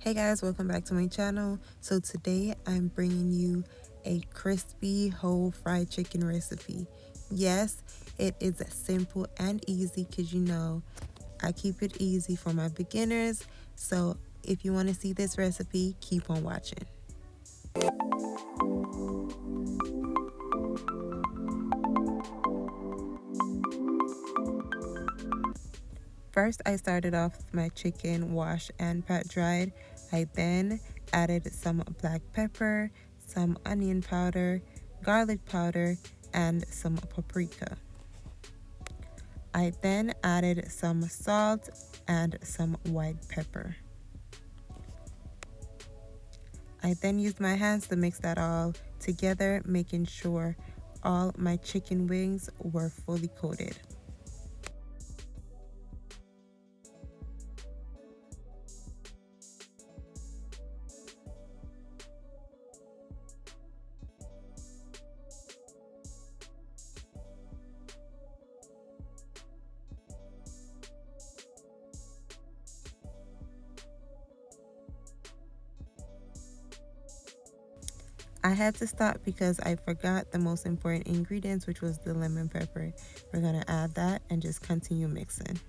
Hey guys, welcome back to my channel. So today I'm bringing you a crispy whole fried chicken recipe. Yes, it is simple and easy because I keep it easy for my beginners. So if you want to see this recipe, keep on watching. First, I started off with my chicken washed and pat dried. I then added some black pepper, some onion powder, garlic powder, and some paprika. I then added some salt and some white pepper. I then used my hands to mix that all together, making sure all my chicken wings were fully coated. I had to stop because I forgot the most important ingredients, which was the lemon pepper. We're gonna add that and just continue mixing.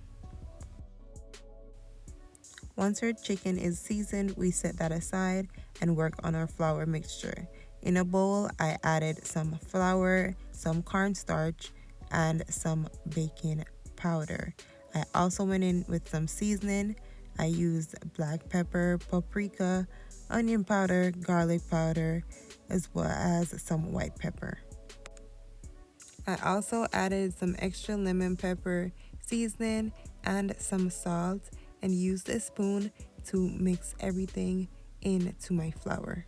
Once our chicken is seasoned, we set that aside and work on our flour mixture. In a bowl, I added some flour, some cornstarch, and some baking powder. I also went in with some seasoning. I used black pepper, paprika, onion powder, garlic powder, as well as some white pepper. I also added some extra lemon pepper seasoning and some salt and used a spoon to mix everything into my flour.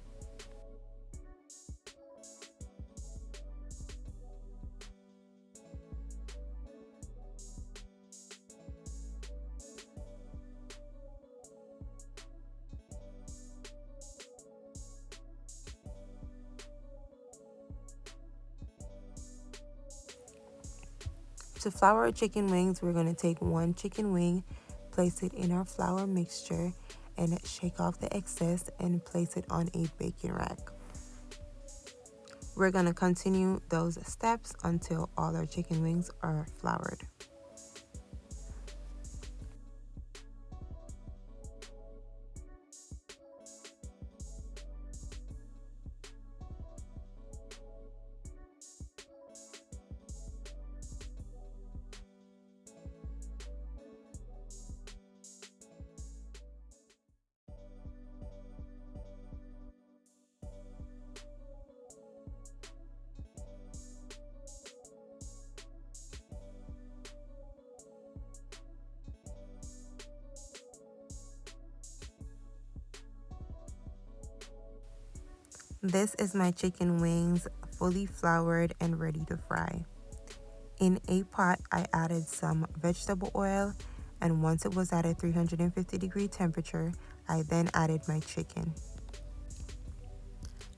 To flour our chicken wings, we're going to take one chicken wing, place it in our flour mixture, and shake off the excess and place it on a baking rack. We're going to continue those steps until all our chicken wings are floured. This is my chicken wings fully floured and ready to fry. In a pot, I added some vegetable oil, and once it was at a 350-degree temperature, I then added my chicken.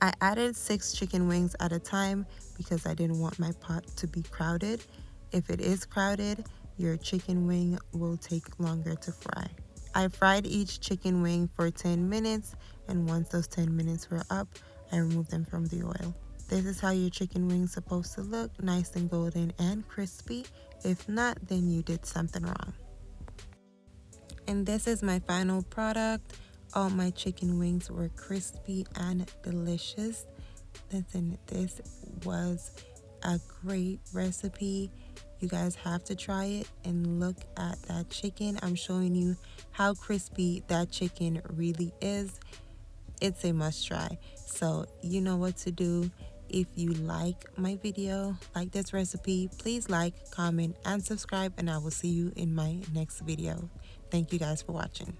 I added 6 chicken wings at a time because I didn't want my pot to be crowded. If it is crowded, your chicken wing will take longer to fry. I fried each chicken wing for 10 minutes, and once those 10 minutes were up, I removed them from the oil. This is how your chicken wing's supposed to look, nice and golden and crispy. If not, then you did something wrong. And this is my final product. All my chicken wings were crispy and delicious. Listen, this was a great recipe. You guys have to try it and look at that chicken. I'm showing you how crispy that chicken really is. It's a must try. So you know what to do. If you like my video, like this recipe, please like, comment, and subscribe, and I will see you in my next video. Thank you guys for watching.